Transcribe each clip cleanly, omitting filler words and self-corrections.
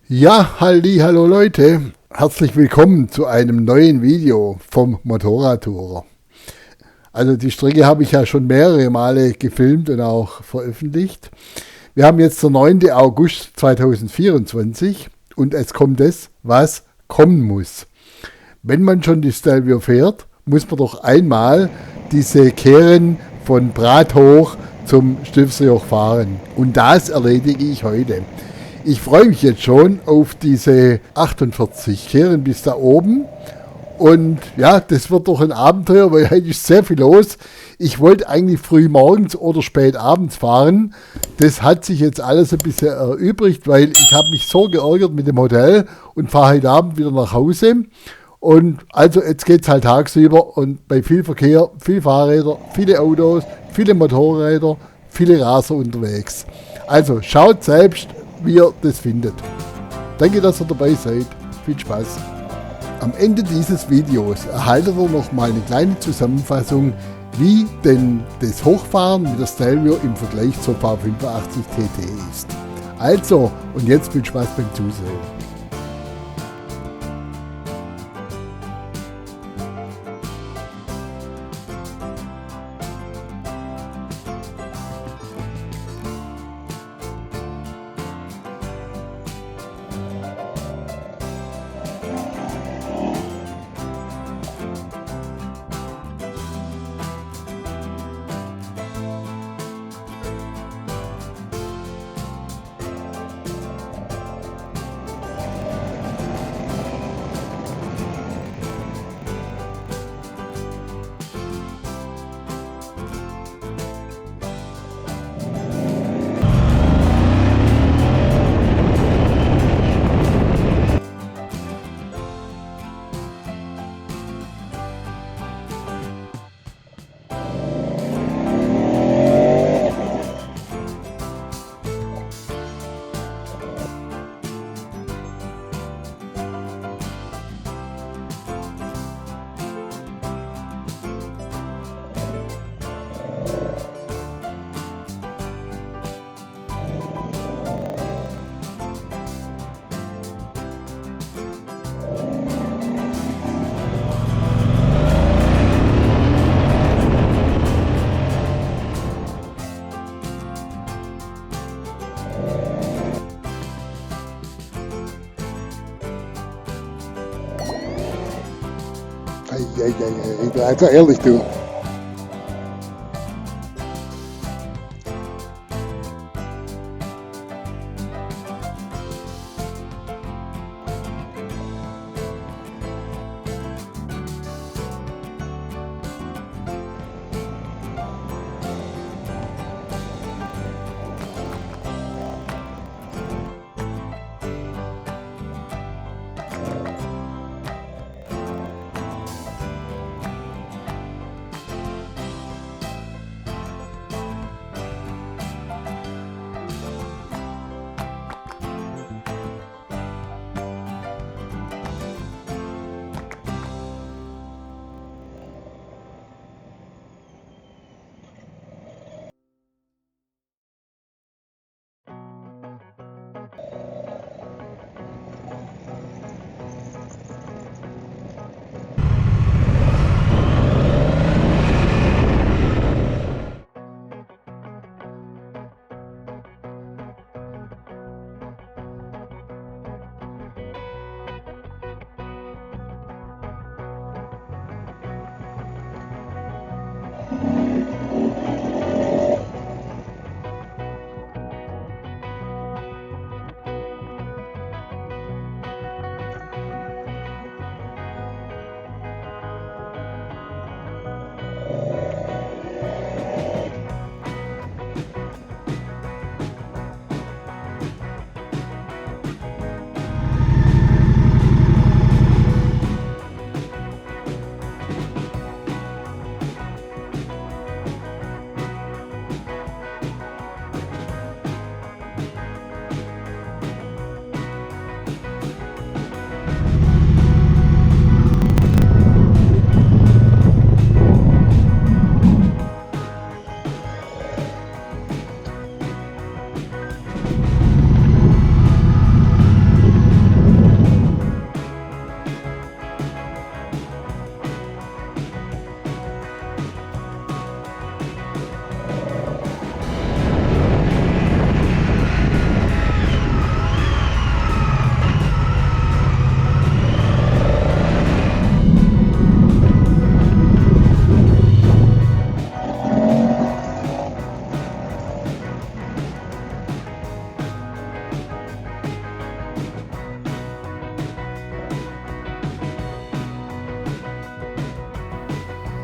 Ja, hallo Leute, herzlich willkommen zu einem neuen Video vom Motorradtourer. Also die Strecke habe ich ja schon mehrere Male gefilmt und auch veröffentlicht. Wir haben jetzt der 9. August 2024 und es kommt das, was kommen muss. Wenn man schon die Stelvio fährt, muss man doch einmal diese Kehren von Prat hoch zum Stilfserjoch fahren. Und das erledige ich heute. Ich freue mich jetzt schon auf diese 48 Kehren bis da oben. Und ja, das wird doch ein Abenteuer, weil heute ist sehr viel los. Ich wollte eigentlich früh morgens oder spät abends fahren. Das hat sich jetzt alles ein bisschen erübrigt, weil ich habe mich so geärgert mit dem Hotel und fahre heute Abend wieder nach Hause. Und also jetzt geht es halt tagsüber und bei viel Verkehr, viele Fahrräder, viele Autos, viele Motorräder, viele Raser unterwegs. Also schaut selbst, wie ihr das findet. Danke, dass ihr dabei seid. Viel Spaß. Am Ende dieses Videos erhaltet ihr noch mal eine kleine Zusammenfassung, wie denn das Hochfahren mit der Stelvio im Vergleich zur V85 TT ist. Also, und jetzt viel Spaß beim Zusehen. Also ehrlich, du.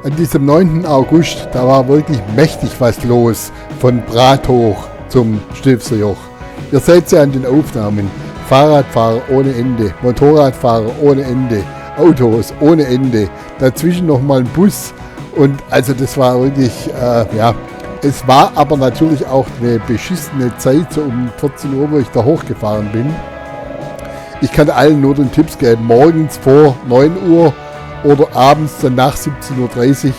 An diesem 9. August, da war wirklich mächtig was los von Brathoch zum Stilfserjoch. Ihr seht ja an den Aufnahmen, Fahrradfahrer ohne Ende, Motorradfahrer ohne Ende, Autos ohne Ende, dazwischen nochmal ein Bus und also das war wirklich, es war aber natürlich auch eine beschissene Zeit, so um 14 Uhr, wo ich da hochgefahren bin. Ich kann allen nur den Tipps geben, morgens vor 9 Uhr oder abends dann nach 17:30 Uhr,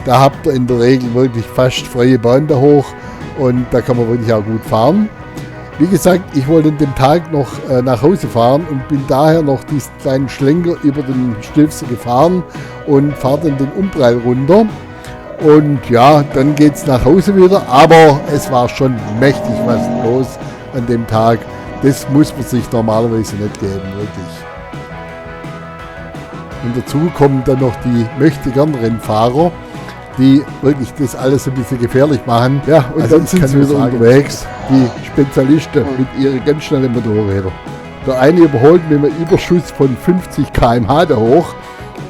da habt ihr in der Regel wirklich fast freie Bahn da hoch und da kann man wirklich auch gut fahren. Wie gesagt, ich wollte an dem Tag noch nach Hause fahren und bin daher noch diesen kleinen Schlenker über den Stilfser gefahren und fahre dann den Umprall runter. Und ja, dann geht es nach Hause wieder, aber es war schon mächtig was los an dem Tag. Das muss man sich normalerweise nicht geben, wirklich. Und dazu kommen dann noch die Möchtegern-Rennfahrer, die wirklich das alles ein bisschen gefährlich machen. Ja, und also dann sind sie wieder unterwegs, die Spezialisten mit ihren ganz schnellen Motorrädern. Der eine überholt mit einem Überschuss von 50 km/h da hoch.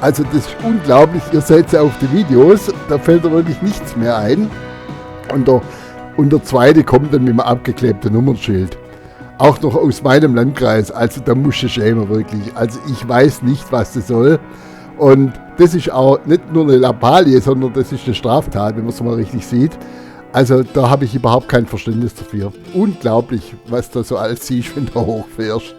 Also das ist unglaublich, ihr seht es ja auf den Videos, da fällt da wirklich nichts mehr ein. Und der zweite kommt dann mit einem abgeklebten Nummernschild. Auch noch aus meinem Landkreis, also da muss ich schämen wirklich. Also ich weiß nicht, was das soll. Und das ist auch nicht nur eine Lappalie, sondern das ist eine Straftat, wenn man es mal richtig sieht. Also da habe ich überhaupt kein Verständnis dafür. Unglaublich, was da so alles siehst, wenn du hochfährst.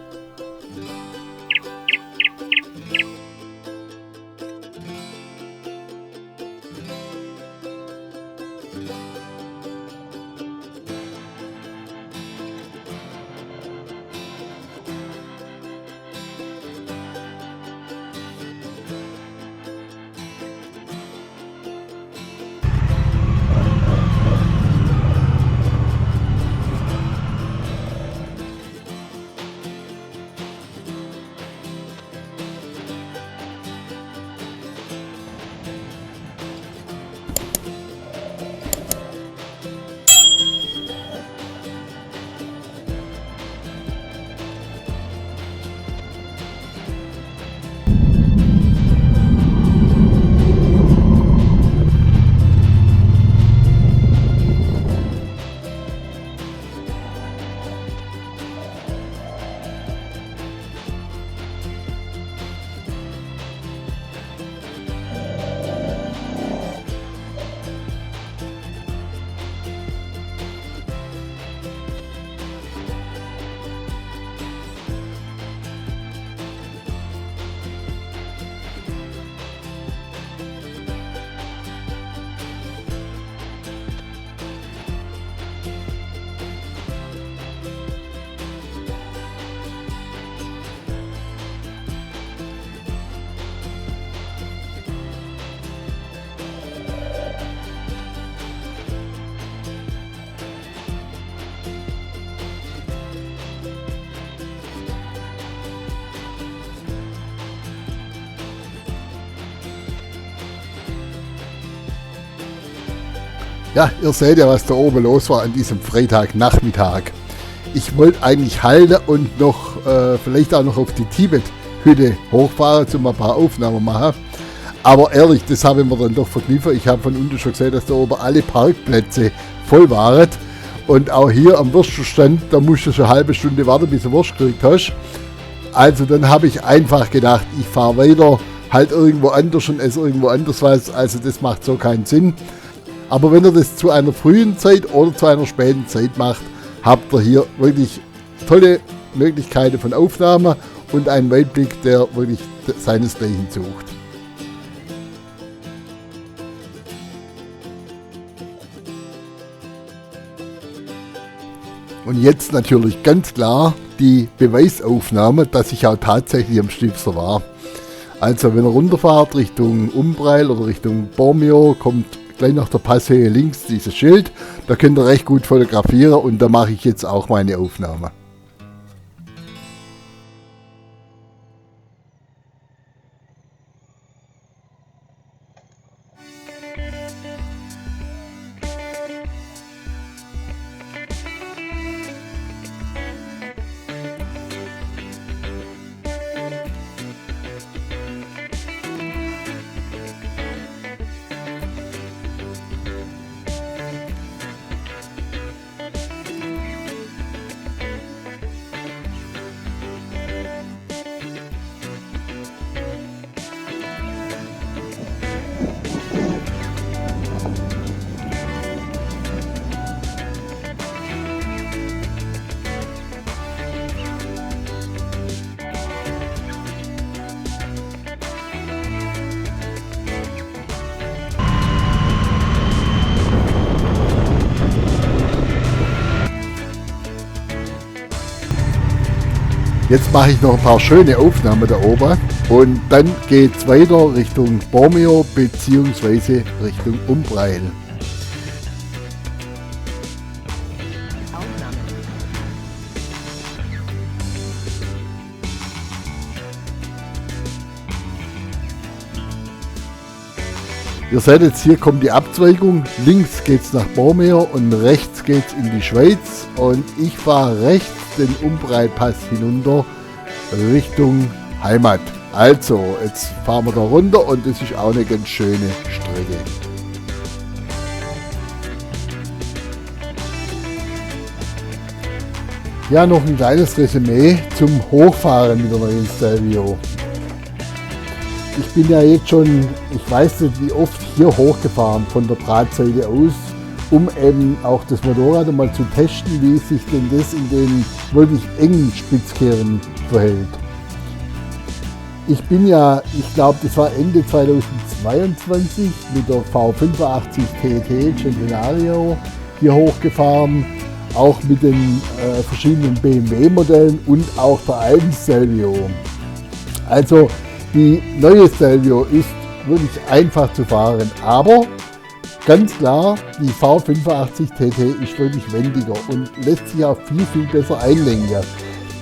Ja, ihr seht ja, was da oben los war an diesem Freitagnachmittag. Ich wollte eigentlich halten und noch vielleicht auch noch auf die Tibet-Hütte hochfahren, um ein paar Aufnahmen machen. Aber ehrlich, das habe ich mir dann doch verkniffen. Ich habe von unten schon gesehen, dass da oben alle Parkplätze voll waren. Und auch hier am Würstchenstand, da musst du schon eine halbe Stunde warten, bis du Wurst gekriegt hast. Also dann habe ich einfach gedacht, ich fahre weiter, halt irgendwo anders und esse irgendwo anders was. Also das macht so keinen Sinn. Aber wenn ihr das zu einer frühen Zeit oder zu einer späten Zeit macht, habt ihr hier wirklich tolle Möglichkeiten von Aufnahme und einen Weitblick, der wirklich seinesgleichen sucht. Und jetzt natürlich ganz klar die Beweisaufnahme, dass ich auch tatsächlich am Stilfser war. Also wenn ihr runterfahrt Richtung Umbreil oder Richtung Bormio, kommt gleich nach der Passhöhe links dieses Schild. Da könnt ihr recht gut fotografieren und da mache ich jetzt auch meine Aufnahme. Jetzt mache ich noch ein paar schöne Aufnahmen da oben und dann geht es weiter Richtung Bormio bzw. Richtung Umbreil. Ihr seht jetzt, hier kommt die Abzweigung, links geht es nach Bormio und rechts geht es in die Schweiz und ich fahre rechts den Umbreilpass hinunter Richtung Heimat. Also, jetzt fahren wir da runter und das ist auch eine ganz schöne Strecke. Ja, noch ein kleines Resümee zum Hochfahren mit der neuen Stelvio. Ich bin ja jetzt schon, ich weiß nicht wie oft, hier hochgefahren von der Drahtseite aus, um eben auch das Motorrad mal zu testen, wie sich denn das in den wirklich engen Spitzkehren verhält. Ich bin ja, ich glaube, das war Ende 2022 mit der V85 TT Centenario hier hochgefahren, auch mit den verschiedenen BMW-Modellen und auch der alten Stelvio. Also die neue Stelvio ist wirklich einfach zu fahren, aber ganz klar, die V85 TT ist wirklich wendiger und lässt sich auch viel besser einlenken.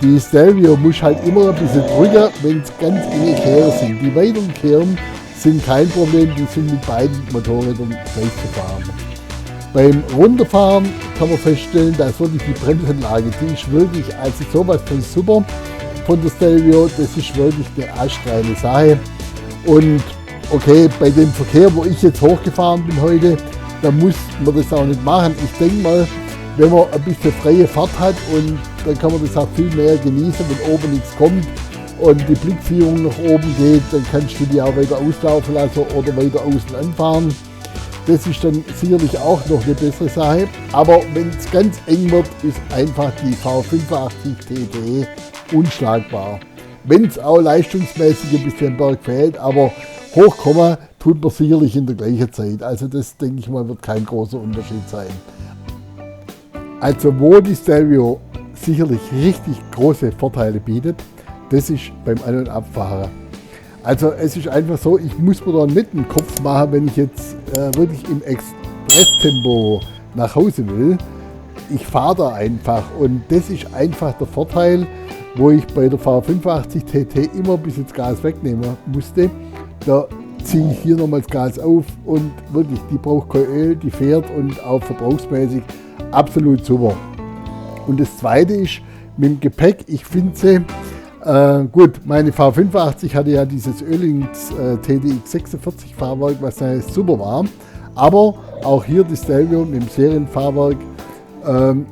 Die Stelvio muss halt immer ein bisschen drücken, wenn es ganz enge Kehre sind. Die weiteren Kehren sind kein Problem, die sind mit beiden Motorrädern gleich zu fahren. Beim Runterfahren kann man feststellen, dass wirklich die Bremsanlage, die ist wirklich, also sowas von super von der Stelvio, das ist wirklich eine astreine Sache. Und okay, bei dem Verkehr, wo ich jetzt hochgefahren bin heute, da muss man das auch nicht machen. Ich denke mal, wenn man ein bisschen freie Fahrt hat und dann kann man das auch viel mehr genießen, wenn oben nichts kommt und die Blickführung nach oben geht, dann kannst du die auch weiter auslaufen lassen oder weiter außen anfahren. Das ist dann sicherlich auch noch eine bessere Sache. Aber wenn es ganz eng wird, ist einfach die V85 TT unschlagbar. Wenn es auch leistungsmäßig ein bisschen Berg fehlt, aber hochkommen tut man sicherlich in der gleichen Zeit. Also das, denke ich mal, wird kein großer Unterschied sein. Also wo die Stelvio sicherlich richtig große Vorteile bietet, das ist beim An- und Abfahren. Also es ist einfach so, ich muss mir da nicht einen Kopf machen, wenn ich jetzt wirklich im Expresstempo nach Hause will. Ich fahre da einfach und das ist einfach der Vorteil, wo ich bei der V85 TT immer ein bisschen das Gas wegnehmen musste. Da ziehe ich hier nochmal das Gas auf und wirklich, die braucht kein Öl, die fährt und auch verbrauchsmäßig absolut super. Und das zweite ist mit dem Gepäck, ich finde sie, gut, meine V85 hatte ja dieses Öhlings TDX 46 Fahrwerk, was super war, aber auch hier die Stelvio mit dem Serienfahrwerk,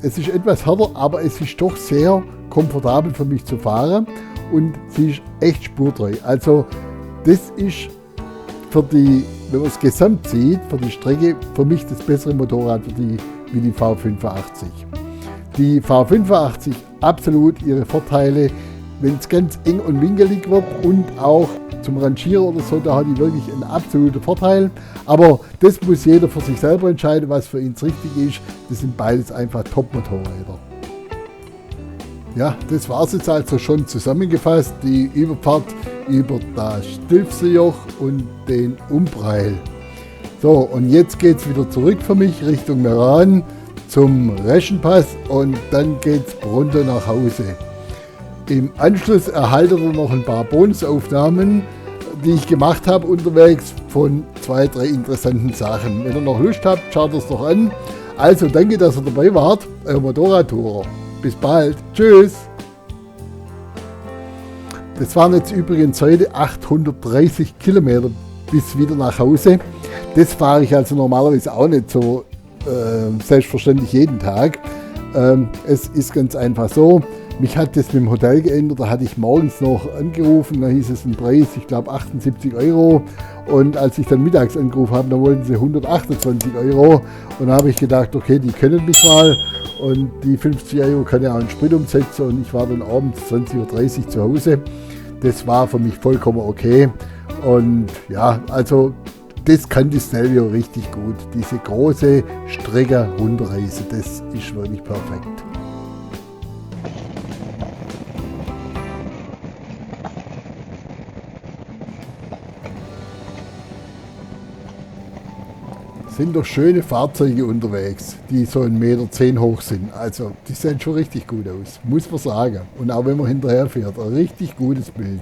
es ist etwas härter, aber es ist doch sehr komfortabel für mich zu fahren und sie ist echt spurtreu. Also das ist für die, wenn man es gesamt sieht, für die Strecke, für mich das bessere Motorrad wie die V85. Die V85 absolut ihre Vorteile, wenn es ganz eng und winkelig wird und auch zum Rangieren oder so, da hat die wirklich einen absoluten Vorteil. Aber das muss jeder für sich selber entscheiden, was für ihn richtig ist. Das sind beides einfach Top-Motorräder. Ja, das war es jetzt also schon zusammengefasst, die Überfahrt über das Stilfserjoch und den Umbreil. So, und jetzt geht es wieder zurück für mich Richtung Meran zum Reschenpass und dann geht es runter nach Hause. Im Anschluss erhaltet ihr noch ein paar Bonusaufnahmen, die ich gemacht habe unterwegs von 2, 3 interessanten Sachen. Wenn ihr noch Lust habt, schaut es doch an. Also danke, dass ihr dabei wart, euer Motorradtourer. Bis bald. Tschüss. Das waren jetzt übrigens heute 830 Kilometer bis wieder nach Hause. Das fahre ich also normalerweise auch nicht so selbstverständlich jeden Tag. Es ist ganz einfach so, mich hat das mit dem Hotel geändert, da hatte ich morgens noch angerufen, da hieß es ein Preis, ich glaube 78 € und als ich dann mittags angerufen habe, da wollten sie 128 € und da habe ich gedacht, okay, die können mich mal und die 50 € kann ja auch einen Sprit umsetzen und ich war dann abends 20:30 Uhr zu Hause. Das war für mich vollkommen okay und ja, also das kann die Stelvio richtig gut, diese große Strecke-Rundreise, das ist wirklich perfekt. sind doch schöne Fahrzeuge unterwegs, die so 1,10 Meter hoch sind. Also die sehen schon richtig gut aus, muss man sagen. Und auch wenn man hinterher fährt, ein richtig gutes Bild.